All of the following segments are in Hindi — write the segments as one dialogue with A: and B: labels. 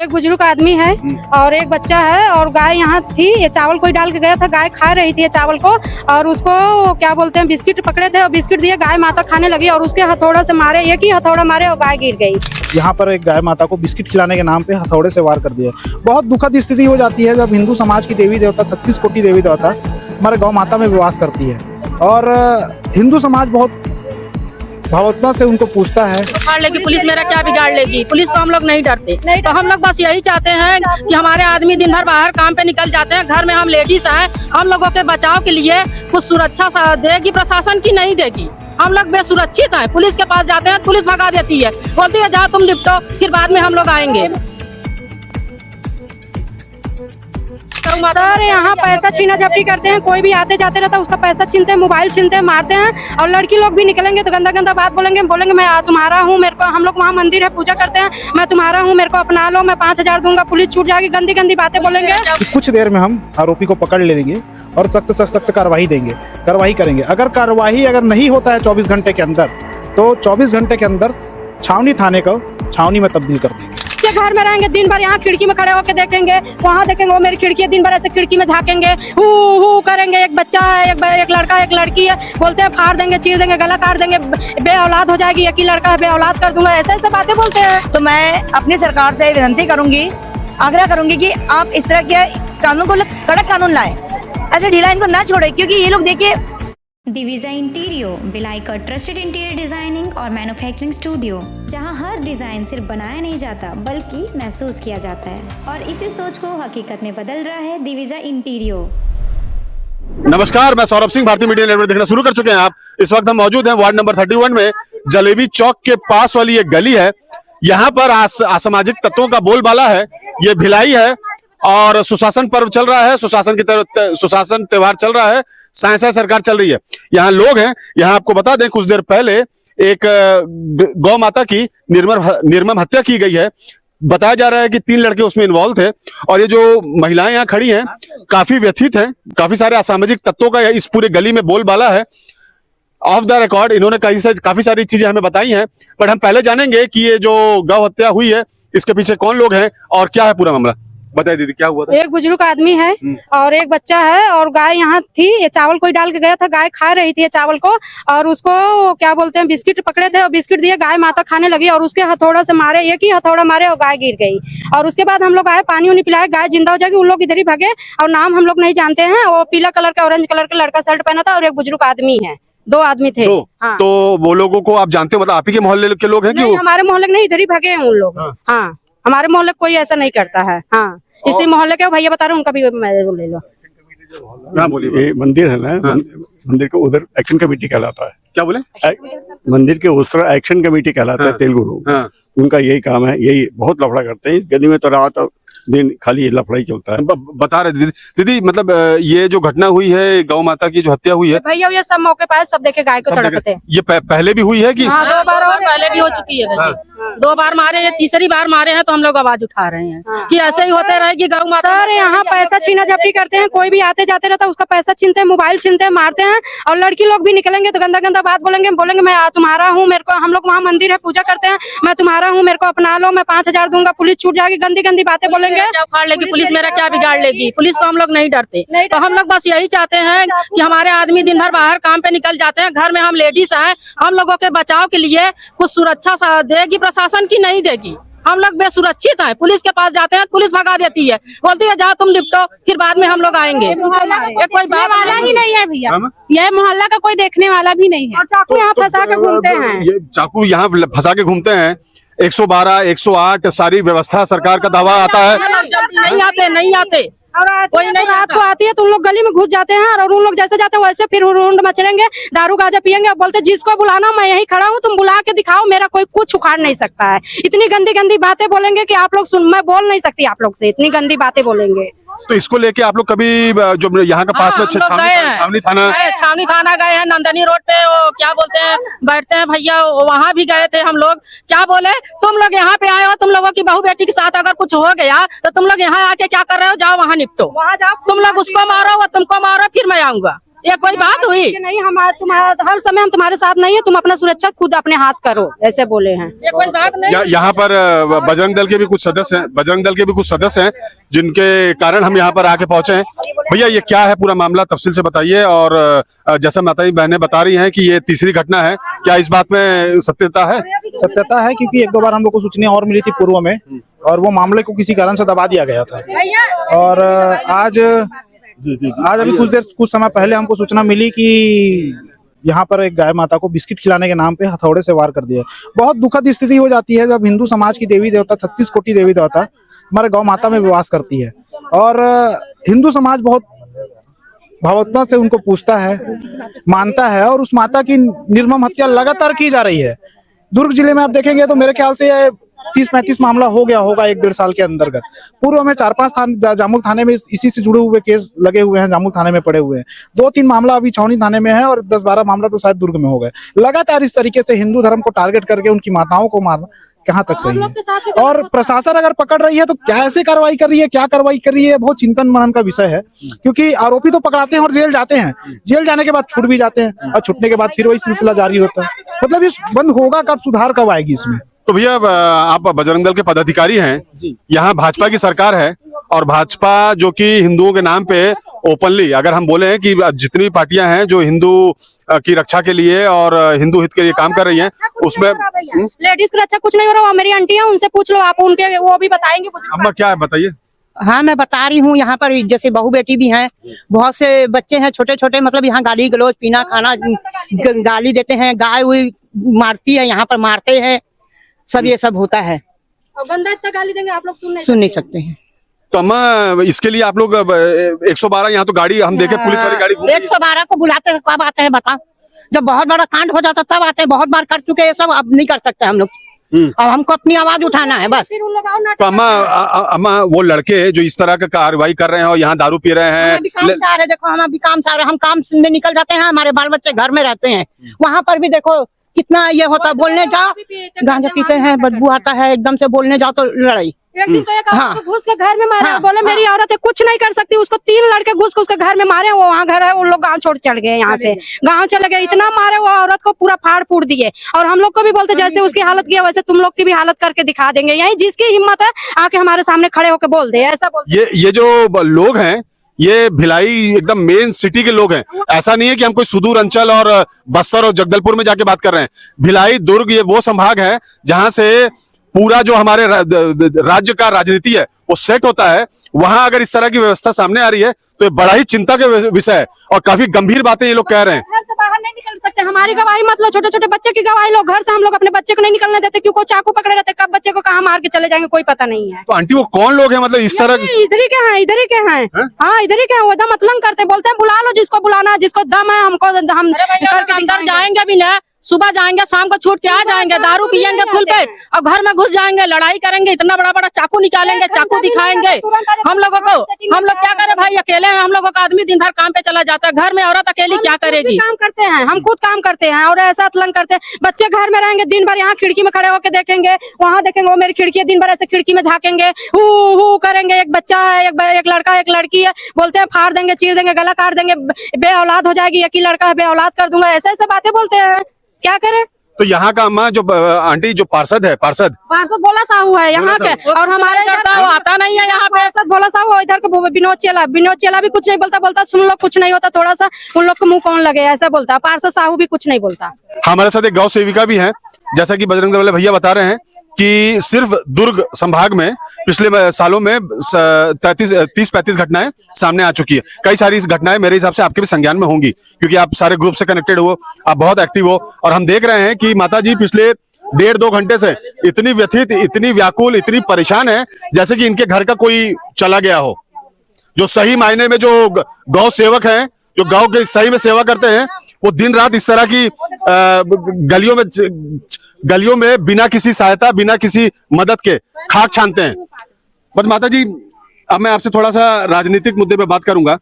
A: एक बुजुर्ग आदमी है और एक बच्चा है और गाय यहाँ थी। ये चावल कोई डाल के गया था, गाय खा रही थी ये चावल को और उसको क्या बोलते हैं बिस्किट पकड़े थे और बिस्किट दिए, गाय माता खाने लगी और उसके हथौड़ा से मारे, एक ही हथौड़ा मारे और गाय गिर गई।
B: यहाँ पर एक गाय माता को बिस्किट खिलाने के नाम पे हथौड़े से वार कर दिया। बहुत दुखद स्थिति हो जाती है जब हिंदू समाज की देवी देवता 36 कोटि देवी देवता हमारे गौ माता में वास करती है और हिंदू समाज बहुत भावुकता से उनको पूछता है।
C: बिगाड़ लेगी पुलिस, मेरा क्या बिगाड़ लेगी पुलिस को हम लोग नहीं डरते। तो हम लोग बस यही चाहते हैं कि हमारे आदमी दिन भर बाहर काम पे निकल जाते हैं, घर में हम लेडीज हैं, हम लोगों के बचाव के लिए कुछ सुरक्षा देगी प्रशासन की नहीं देगी। हम लोग बेसुरक्षित हैं, पुलिस के पास जाते हैं, पुलिस भगा देती है, बोलती है जाओ तुम निपटो, फिर बाद में हम लोग आएंगे।
A: सर यहाँ पैसा छीना झपटी करते हैं, कोई भी आते जाते रहता है उसका पैसा छीनते हैं, मोबाइल छीनते हैं, मारते हैं और लड़की लोग भी निकलेंगे तो गंदा गंदा बात बोलेंगे मैं तुम्हारा हूँ, मेरे को हम लोग वहाँ मंदिर है पूजा करते हैं, मैं तुम्हारा हूँ, मेरे को अपना लो, मैं 5,000 दूंगा, पुलिस छूट जाएगी, गंदी गंदी बातें बोलेंगे।
B: कुछ देर में हम आरोपी को पकड़ लेंगे और सख्त से सख्त कार्रवाई करेंगे। अगर कार्रवाई नहीं होता है 24 घंटे के अंदर तो 24 घंटे के अंदर छावनी थाने को छावनी में तब्दील कर देंगे।
A: घर में रहेंगे, दिन भर यहाँ खिड़की में खड़े होकर देखेंगे, वहाँ देखेंगे, वो मेरी खिड़की है, दिन भर ऐसे खिड़की में झाकेंगे, हु करेंगे। एक बच्चा है, एक लड़का एक लड़की है, बोलते हैं फाड़ देंगे, चीर देंगे, गला काट देंगे, बे औलाद हो जाएगी, एक ही लड़का है, बे औलाद कर दूंगा, ऐसे बातें बोलते हैं।
D: तो मैं अपनी सरकार से विनती करूंगी, आग्रह करूंगी कि आप इस तरह के कानून को कड़क कानून लाएं, ऐसे ढीला इनको ना छोड़े, क्योंकि ये लोग देखिए।
E: दिविजा इंटीरियो बिलाई का ट्रस्टेड इंटीरियर डिजाइनिंग और मैन्युफैक्चरिंग स्टूडियो, जहां हर डिजाइन सिर्फ बनाया नहीं जाता बल्कि महसूस किया जाता है और इसी सोच को हकीकत में बदल रहा है दिविजा इंटीरियो।
F: नमस्कार, मैं सौरभ सिंह, भारतीय मीडिया नेटवर्क देखना शुरू कर चुके हैं आप। इस वक्त हम मौजूद हैं वार्ड नंबर 31 में, जलेबी चौक के पास वाली एक गली है। यहाँ पर असामाजिक तत्वों का बोलबाला है। ये भिलाई है और सुशासन पर्व चल रहा है, सुशासन त्योहार चल रहा है, साइंसा सरकार चल रही है। यहाँ लोग हैं। यहाँ आपको बता दें कुछ देर पहले एक गौ माता की निर्मम हत्या की गई है। बताया जा रहा है कि 3 लड़के उसमें इन्वॉल्व थे और ये जो महिलाएं यहाँ खड़ी हैं काफी व्यथित हैं। काफी सारे असामाजिक तत्वों का इस पूरे गली में बोलबाला है। ऑफ द रिकॉर्ड इन्होंने काफी सारी चीजें हमें बताई हैं, पर हम पहले जानेंगे कि ये जो गौ हत्या हुई है इसके पीछे कौन लोग हैं और क्या है पूरा मामला। बताइए दीदी, क्या हुआ था?
A: एक बुजुर्ग आदमी है और एक बच्चा है और गाय यहाँ थी। ये चावल कोई डाल के गया था, गाय खा रही थी ये चावल को और उसको क्या बोलते हैं बिस्किट पकड़े थे और बिस्किट दिए, गाय माता खाने लगी और उसके हथौड़ा से मारे, एक ही हथौड़ा मारे और गाय गिर गई। और उसके बाद हम लोग आए, पानी उनी पिलाए, गाय जिंदा हो जाएगी। उन लोग इधर ही भागे और नाम हम लोग नहीं जानते हैं। वो पीला कलर का ऑरेंज कलर का लड़का शर्ट पहना था और एक बुजुर्ग आदमी है, 2 आदमी थे। हाँ।
F: तो वो लोगों को आप जानते हो, मतलब आप ही के मोहल्ले के लोग हैं कि
A: हमारे मोहल्ले नहीं, इधर ही भागे हैं उन लोग। हाँ, हमारे मोहल्ले कोई ऐसा नहीं करता है। हाँ, इसी मोहल्ले के भैया बता रहे हैं, उनका भी ले लो।
F: हाँ बोलिए।
G: ये मंदिर है ना, मंदिर को उधर एक्शन कमेटी कहलाता है।
F: क्या बोले?
G: मंदिर के उस तरह एक्शन कमेटी कहलाता है। तेलुगु लोग, उनका यही काम है, यही बहुत लफड़ा करते हैं इस गली में। तो रात दिन खाली ये लफड़ा ही चलता है।
F: बता रहे दीदी मतलब ये जो घटना हुई है, गौ माता की जो हत्या हुई है,
A: भैया ये सब मौके पर सब देखे गाय को तड़पते।
F: ये पहले भी हुई है कि?
C: हाँ, 2 बार पहले भी हो चुकी है। 2 बार मारे, ये तीसरी बार मारे हैं, तो हम लोग आवाज उठा रहे हैं कि ऐसे ही होते रहेगी गौ माता।
A: सर यहाँ पैसा छीना झपटी करते हैं, कोई भी आते जाते रहता है उसका पैसा छीनते हैं, मोबाइल छीनते हैं, मारते हैं और लड़की लोग भी निकलेंगे तो गंदा गंदा बात बोलेंगे मैं तुम्हारा हूँ, मेरे को हम लोग वहाँ मंदिर है पूजा करते हैं, मैं तुम्हारा हूँ, मेरे को अपना लो, मैं 5,000 दूंगा, पुलिस छूट जाएगी, गंदी गंदी बातें बोलेंगे।
C: फाड़ लेगी पुलिस, मेरा क्या बिगाड़ लेगी पुलिस को हम लोग नहीं डरते। तो हम लोग बस यही चाहते हैं कि हमारे आदमी दिन भर बाहर काम पे निकल जाते हैं, घर में हम लेडीज हैं, हम लोगों के बचाव के लिए कुछ सुरक्षा देगी प्रशासन की नहीं देगी। हम लोग बेसुरक्षित हैं, पुलिस के पास जाते हैं, पुलिस भगा देती है, बोलती है जाओ तुम निपटो, फिर बाद में हम लोग आएंगे। ये कोई बात वाला ही नहीं है भैया, यह मोहल्ला का कोई देखने वाला भी नहीं है। और चाकू यहाँ फंसा के घूमते हैं,
F: ये चाकू यहाँ फंसा के घूमते हैं। 112, 108 सारी व्यवस्था सरकार का दावा आता है।
C: नहीं आते
A: कोई नहीं। रात को आती है तो उन लोग गली में घुस जाते हैं और उन लोग जैसे जाते हैं वैसे फिर रुंड मचलेंगे, दारू गांजा पियेंगे और बोलते जिसको बुलाना मैं यहीं खड़ा हूँ, तुम बुला के दिखाओ, मेरा कोई कुछ उखाड़ नहीं सकता है। इतनी गंदी गंदी बातें बोलेंगे कि आप लोग मैं बोल नहीं सकती आप लोग से, इतनी गंदी बातें बोलेंगे।
F: तो इसको लेके आप लोग कभी जो यहाँ के पास में छावनी
C: थाना गए हैं, नंदनी रोड पे वो क्या बोलते हैं बैठते हैं भैया, वहाँ भी गए थे हम लोग। क्या बोले, तुम लोग यहाँ पे आए हो, तुम लोगों की बहू बेटी के साथ अगर कुछ हो गया तो तुम लोग यहाँ आके क्या कर रहे हो, जाओ वहाँ निपटो, वहाँ जाओ, तुम लोग उसको मारो वो तुमको मारो, फिर मैं आऊंगा। ये कोई बात हुई?
A: कि नहीं, हम तुम्हारा हर समय हम तुम्हारे साथ नहीं है, तुम अपना सुरक्षा खुद अपने हाथ करो, ऐसे बोले हैं।
C: ये कोई बात नहीं।
F: यहाँ पर बजरंग दल के भी कुछ सदस्य हैं, बजरंग दल के भी कुछ सदस्य हैं जिनके कारण हम यहाँ पर आके पहुंचे हैं। भैया ये क्या है पूरा मामला, तफसील से बताइए। और जैसा माताजी बहनें बता रही हैं कि ये तीसरी घटना है, क्या इस बात में सत्यता है?
B: सत्यता है, क्योंकि एक दो बार हम लोग को सूचना और मिली थी पूर्व में, और वो मामले को किसी कारण से दबा दिया गया था। और आज अभी कुछ समय पहले हमको सूचना मिली कि यहाँ पर एक गाय माता को बिस्किट खिलाने के नाम पे हथौड़े से वार कर दिया। बहुत दुखद स्थिति हो जाती है जब हिंदू समाज की देवी देवता 36 कोटि देवी देवता हमारे गौ माता में वास करती है, और हिंदू समाज बहुत भावुकता से उनको पूजता है, मानता है, और उस माता की निर्मम हत्या लगातार की जा रही है। दुर्ग जिले में आप देखेंगे तो मेरे ख्याल से 30-35 मामला हो गया होगा 1-1.5 साल के अंतर्गत। पूर्व में 4-5 जामुल थाने में इसी से जुड़े हुए केस लगे हुए हैं, जामुल थाने में पड़े हुए हैं। 2-3 मामला अभी छावनी थाने में है, और 10-12 मामला तो शायद दुर्ग में हो गए। लगातार इस तरीके से हिंदू धर्म को टारगेट करके उनकी माताओं को मारना कहाँ तक सही है? और प्रशासन अगर पकड़ रही है तो कैसे कार्रवाई कर रही है, क्या कार्रवाई कर रही है, बहुत चिंतन मनन का विषय है। क्योंकि आरोपी तो पकड़ाते हैं और जेल जाते हैं, जेल जाने के बाद छूट भी जाते हैं, और छूटने के बाद फिर वही सिलसिला जारी होता है। मतलब ये बंद होगा कब, सुधार कब आएगी इसमें?
F: तो भैया आप बजरंग दल के पदाधिकारी हैं, यहाँ भाजपा की सरकार है, और भाजपा जो कि हिंदुओं के नाम पे ओपनली अगर हम बोले हैं कि जितनी पार्टियां हैं जो हिंदू की रक्षा के लिए और हिंदू हित के लिए काम कर रही हैं, उसमें
A: लेडीज की रक्षा कुछ नहीं हो रहा। वो मेरी आंटी है, उनसे पूछ लो आप, उनके वो भी बताएंगे।
F: अम्मा क्या है बताइए।
H: हाँ, मैं बता रही हूँ, यहाँ पर जैसे बहू बेटी भी हैं, बहुत से बच्चे हैं छोटे छोटे, मतलब यहाँ गाली गलौज, पीना खाना, गाली देते हैं, गाय हुई मारती है, यहाँ पर मारते हैं, सब ये सब होता है।
A: और गंदा इतना गाली देंगे आप लोग
H: सुन नहीं सकते हैं।
F: तो अम्मा इसके लिए आप लोग 112 यहाँ तो गाड़ी हम देखे पुलिस वाली गाड़ी
H: 112 को बुलाते हैं, कब आते हैं बता? जब बहुत बड़ा कांड हो जाता तब आते हैं, बहुत बार कर चुके हैं सब, अब नहीं कर सकते हम लोग। अब हमको अपनी आवाज उठाना है बस।
F: तो अम्मा वो लड़के जो इस तरह का कार्रवाई कर रहे हैं और यहाँ दारू पी रहे हैं,
H: देखो हम अभी काम से आ रहे हैं, हम काम में निकल जाते हैं, हमारे बाल बच्चे घर में रहते हैं, वहाँ पर भी देखो कितना ये होता है, बोलने जाओ गांजा पीते हैं, बदबू आता है, एकदम से बोलने जाओ तो लड़ाई।
A: एक दिन तो एक औरत को घुस के घर में मारा, बोले मेरी औरत है कुछ नहीं कर सकती, उसको 3 लड़के घुस के उसके घर में मारे, वो वहाँ घर है, उन लोग गांव छोड़ चढ़ गए, यहाँ से गांव चले गए, इतना मारे वो औरत को पूरा फाड़ फूड़ दिए। और हम लोग को भी बोलते जैसे उसकी हालत किया वैसे तुम लोग की भी हालत करके दिखा देंगे, यही जिसकी हिम्मत है आके हमारे सामने खड़े होकर बोल दे, ऐसा बोलते।
F: ये जो लोग हैं ये भिलाई एकदम मेन सिटी के लोग हैं, ऐसा नहीं है कि हम कोई सुदूर अंचल और बस्तर और जगदलपुर में जाके बात कर रहे हैं। भिलाई दुर्ग ये वो संभाग है जहां से पूरा जो हमारे राज्य का राजनीति है वो सेट होता है। वहां अगर इस तरह की व्यवस्था सामने आ रही है तो ये बड़ा ही चिंता का विषय है, और काफी गंभीर बातें ये लोग कह रहे हैं।
A: घर से बाहर नहीं निकल सकते, हमारी गवाही मतलब छोटे छोटे बच्चे की गवाही लो, घर से हम लोग अपने बच्चे को नहीं निकलने देते, क्योंकि चाकू पकड़े रहते, कब बच्चे को कहाँ मार के चले जाएंगे कोई पता नहीं है।
F: तो आंटी वो कौन लोग हैं, मतलब इस तरह
A: इधर ही के हैं, इधर ही के हैं, हाँ इधर ही के हैं, वो दम मतलन करते, बोलते हैं बुला लो जिसको बुलाना, जिसको दम है, हमको हम
C: अंदर जाएंगे भी ना, सुबह जाएंगे शाम को छूट के आ जाएंगे, दारू पियेंगे फुल पेट और घर में घुस जाएंगे, लड़ाई करेंगे, इतना बड़ा बड़ा चाकू निकालेंगे, चाकू दिखाएंगे हम लोगों को। हम लोग क्या करें भाई, अकेले हैं हम लोगों का, आदमी दिन भर काम पे चला जाता है, घर में औरत अकेली क्या करेगी?
A: काम करते हैं, हम खुद काम करते हैं और ऐसा अतलन करते हैं। बच्चे घर में रहेंगे, दिन भर यहाँ खिड़की में खड़े होकर देखेंगे, वहाँ देखेंगे, वो मेरी खिड़की है, दिन भर ऐसे खिड़की में झाकेंगे, हु करेंगे। एक बच्चा है, एक लड़का एक लड़की है, बोलते हैं फाड़ देंगे, चीर देंगे, गला काट देंगे, बे औलाद हो जाएगी, एक ही लड़का है, बे औलाद कर दूंगा, ऐसे ऐसे बातें बोलते हैं, क्या करें?
F: तो यहाँ का अम्मा जो आंटी जो पार्षद
A: भोला साहू है यहाँ के, और हमारे
C: करता वो आता नहीं है यहाँ पे।
A: पार्षद भोला साहू, इधर के विनोद चेला भी कुछ नहीं बोलता सुन लो कुछ नहीं होता, थोड़ा सा उन लोग को मुंह कौन लगे, ऐसा बोलता। पार्षद साहू भी कुछ नहीं बोलता।
F: हमारे साथ एक गौ सेविका भी है, जैसा कि बजरंग दल वाले भैया बता रहे हैं कि सिर्फ दुर्ग संभाग में पिछले सालों में 30-35 घटनाएं सामने आ चुकी है। कई सारी इस घटनाएं मेरे हिसाब से आपके भी संज्ञान में होंगी, क्योंकि आप सारे ग्रुप से कनेक्टेड हो, आप बहुत एक्टिव हो, और हम देख रहे हैं कि माता जी पिछले 1.5-2 घंटे से इतनी व्यथित, इतनी व्याकुल, इतनी परेशान है जैसे कि इनके घर का कोई चला गया हो। जो सही मायने में जो गौ सेवक हैं, जो गौ के सही में सेवा करते हैं, वो दिन रात इस तरह की गलियों में बिना किसी सहायता, बिना किसी मदद के खाक छानते हैं। बस माता जी, अब मैं आपसे थोड़ा सा राजनीतिक मुद्दे पे बात करूंगा।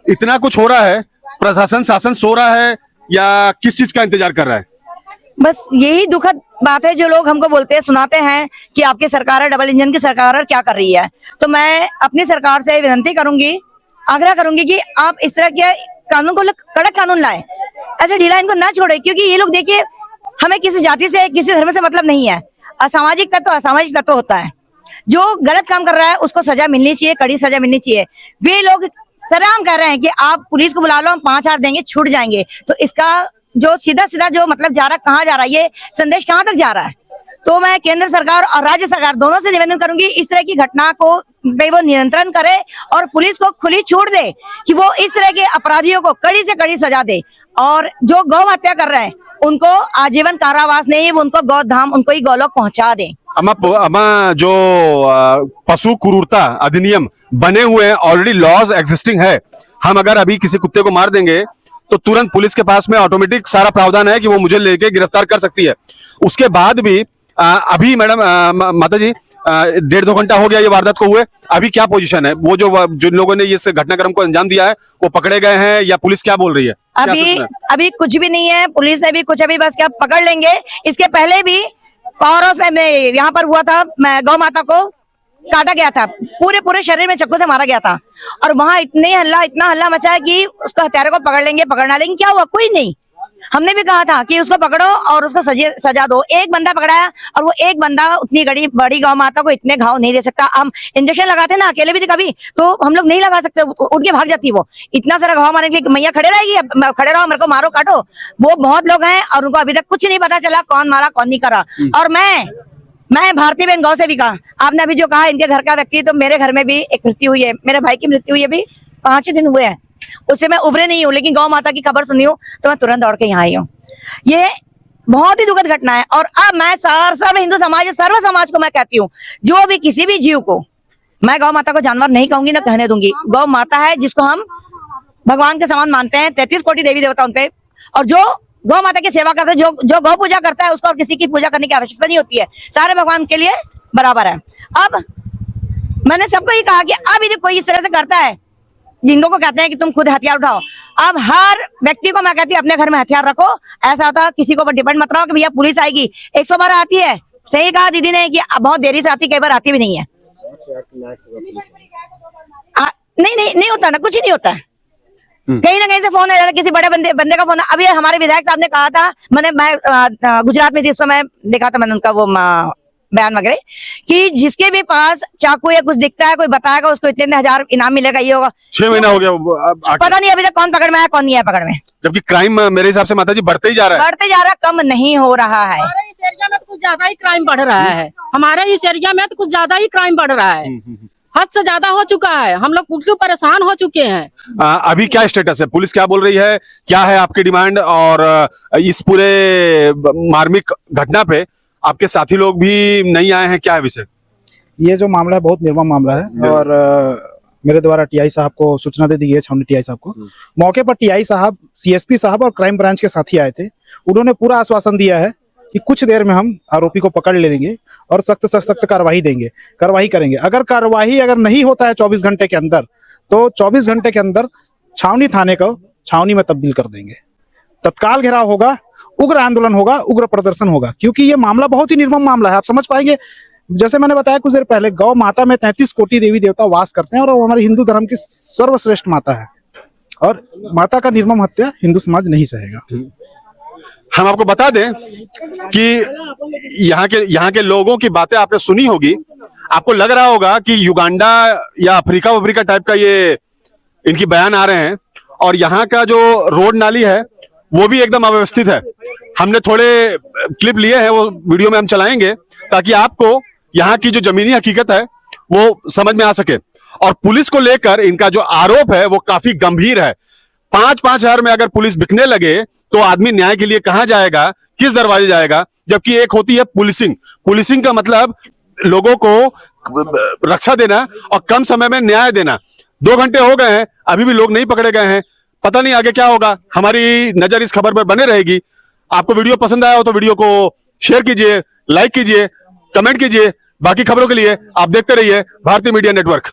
F: इतना कुछ हो रहा है, प्रशासन शासन सो रहा है या किस चीज का इंतजार कर रहा है?
D: बस यही दुखद बात है, जो लोग हमको बोलते हैं, सुनाते हैं कि आपकी सरकार है, डबल इंजन की सरकार है, क्या कर रही है। तो मैं अपनी सरकार से विनती करूंगी, आग्रह करूंगी कि आप इस तरह के कानून को कड़क कानून लाए, ऐसे ढीला इनको ना छोड़े, क्योंकि ये लोग देखिए हमें किसी जाति से किसी धर्म से मतलब नहीं है। असामाजिक तत्व होता है। जो गलत काम कर रहा है उसको सजा मिलनी चाहिए, कड़ी सजा मिलनी चाहिए। वे लोग सरेआम कह रहे हैं कि आप पुलिस को बुला लो, हम 5,000 देंगे, छूट जाएंगे। तो इसका जो सीधा सीधा जो मतलब जा रहा है, कहाँ जा रहा है, ये संदेश कहाँ तक जा रहा है? तो मैं केंद्र सरकार और राज्य सरकार दोनों से निवेदन करूंगी, इस तरह की घटना को वो नियंत्रण करे और पुलिस को खुली छूट दे कि वो इस तरह के अपराधियों को कड़ी से कड़ी सजा दे। और जो गौ हत्या कर रहे हैं उनको आजीवन कारावास नहीं, उनको गौधाम, उनको ही गौलोक पहुंचा दे।
F: अमा जो पशु क्रूरता अधिनियम बने हुए हैं, ऑलरेडी लॉज एग्जिस्टिंग है। हम अगर अभी किसी कुत्ते को मार देंगे तो तुरंत पुलिस के पास में ऑटोमेटिक सारा प्रावधान है कि वो मुझे लेके गिरफ्तार कर सकती है। उसके बाद भी अभी मैडम माता जी 1.5-2 घंटा हो गया ये वारदात को हुए, अभी क्या पोजीशन है? वो जो जिन लोगों ने इस घटनाक्रम को अंजाम दिया है वो पकड़े गए हैं या पुलिस क्या बोल रही है?
D: अभी कुछ भी नहीं है, पुलिस ने भी कुछ अभी बस क्या पकड़ लेंगे। इसके पहले भी पावर हाउस में यहाँ पर हुआ था, गौ माता को काटा गया था, पूरे शरीर में चाकू से मारा गया था और वहां इतना हल्ला मचा कि उसको हत्यारे को पकड़ लेंगे, पकड़ना, लेकिन क्या हुआ? कोई नहीं। हमने भी कहा था कि उसको पकड़ो और उसको सजा दो। एक बंदा पकड़ाया और वो एक बंदा उतनी बड़ी गौ माता को इतने घाव नहीं दे सकता। हम इंजेक्शन लगाते ना, अकेले भी थे कभी, तो हम लोग नहीं लगा सकते, उठ के भाग जाती वो। इतना सारा घाव मारने के लिए मैया खड़े रहेगी, खड़े रहो, मेरे को मारो, काटो। वो बहुत लोग हैं और उनको अभी तक कुछ नहीं पता चला कौन मारा कौन नहीं करा। और मैं भारती बहन गौ सेविका, आपने अभी जो कहा इनके घर का व्यक्ति, तो मेरे घर में भी एक मृत्यु हुई है, मेरे भाई की मृत्यु हुई है, अभी 5 दिन हुए हैं। उससे मैं उभरे नहीं हूँ, लेकिन गौ माता की खबर सुनी हूँ तो मैं तुरंत दौड़ के यहाँ आई हूँ। ये बहुत ही दुखद घटना है। और अब मैं सर्व हिंदू समाज, सर्व समाज को मैं कहती हूँ, जो भी किसी भी जीव को, मैं गौ माता को जानवर नहीं कहूंगी, ना कहने दूंगी। गौ माता है जिसको हम भगवान के समान मानते हैं, 33 कोटि देवी देवता उनपे, और जो गौ माता की सेवा करता है, जो गौ पूजा करता है, उसको और किसी की पूजा करने की आवश्यकता नहीं होती है, सारे भगवान के लिए बराबर है। अब मैंने सबको ये कहा कि अब यदि कोई इस तरह से करता है, जिनको को कहते हैं कि तुम खुद हथियार उठाओ, अब हर व्यक्ति को मैं कहती हूँ अपने घर में हथियार रखो। ऐसा होता है किसी को डिपेंड मत रहो कि भैया पुलिस आएगी, 100 बार आती है। सही कहा दीदी ने कि बहुत देरी से आती, कई बार आती भी नहीं है। नहीं होता ना, कुछ ही नहीं होता है। कहीं ना कहीं से फोन आ जाता है, किसी बड़े बंदे का फोन। अभी हमारे विधायक साहब ने कहा था, मैं गुजरात में थी उस समय, देखा था मैंने उनका वो बयान वगैरह, कि जिसके भी पास चाकू या कुछ दिखता है, कोई बताएगा उसको इतने हजार इनाम मिलेगा, ये होगा।
F: 6 महीना हो गया,
D: पता नहीं अभी तक कौन पकड़ में आया कौन नहीं आया पकड़ में।
F: जबकि क्राइम मेरे हिसाब से माता जी बढ़ते ही जा रहा है,
D: कम नहीं हो रहा है।
C: हमारे इस एरिया में तो कुछ ज्यादा ही क्राइम बढ़ रहा है, हमारे इस एरिया में तो कुछ ज्यादा ही क्राइम बढ़ रहा है, हद से ज्यादा हो चुका है। हम लोग बिल्कुल परेशान हो चुके हैं।
F: अभी क्या स्टेटस है? पुलिस क्या बोल रही है? क्या है आपकी डिमांड? और इस पूरे मार्मिक घटना पे आपके साथी लोग भी नहीं आए हैं, क्या है विषय?
B: ये जो मामला है बहुत निर्मम मामला है और मेरे द्वारा टीआई साहब को सूचना दे दी गई है, छावनी टीआई साहब को। मौके पर टीआई साहब, सीएसपी साहब और क्राइम ब्रांच के साथी आए थे। उन्होंने पूरा आश्वासन दिया है कि कुछ देर में हम आरोपी को पकड़ लेंगे और सख्त से सख्त कार्रवाई करेंगे। अगर कार्रवाई नहीं होता है 24 घंटे के अंदर, तो 24 घंटे के अंदर छावनी थाने को छावनी में तब्दील कर देंगे। तत्काल घेराव होगा, उग्र आंदोलन होगा, उग्र प्रदर्शन होगा, क्योंकि ये मामला बहुत ही निर्मम मामला है। आप समझ पाएंगे, जैसे मैंने बताया कुछ देर पहले, गौ माता में 33 कोटि देवी देवता वास करते हैं और वो हमारे हिंदू धर्म की सर्वश्रेष्ठ माता है और माता का निर्मम हत्या हिंदू समाज नहीं सहेगा।
F: हम आपको बता दें कि यहाँ के लोगों की बातें आपने सुनी होगी, आपको लग रहा होगा कि युगांडा या अफ्रीका टाइप का ये इनकी बयान आ रहे हैं। और यहाँ का जो रोड नाली है वो भी एकदम अव्यवस्थित है। हमने थोड़े क्लिप लिए हैं, वो वीडियो में हम चलाएंगे ताकि आपको यहाँ की जो जमीनी हकीकत है वो समझ में आ सके। और पुलिस को लेकर इनका जो आरोप है वो काफी गंभीर है। 5-5 हजार में अगर पुलिस बिकने लगे तो आदमी न्याय के लिए कहां जाएगा, किस दरवाजे जाएगा? जबकि एक होती है पुलिसिंग का मतलब लोगों को रक्षा देना और कम समय में न्याय देना। 2 घंटे हो गए हैं, अभी भी लोग नहीं पकड़े गए हैं। पता नहीं आगे क्या होगा। हमारी नजर इस खबर पर बने रहेगी। आपको वीडियो पसंद आया हो तो वीडियो को शेयर कीजिए, लाइक कीजिए, कमेंट कीजिए। बाकी खबरों के लिए आप देखते रहिए भारतीय मीडिया नेटवर्क।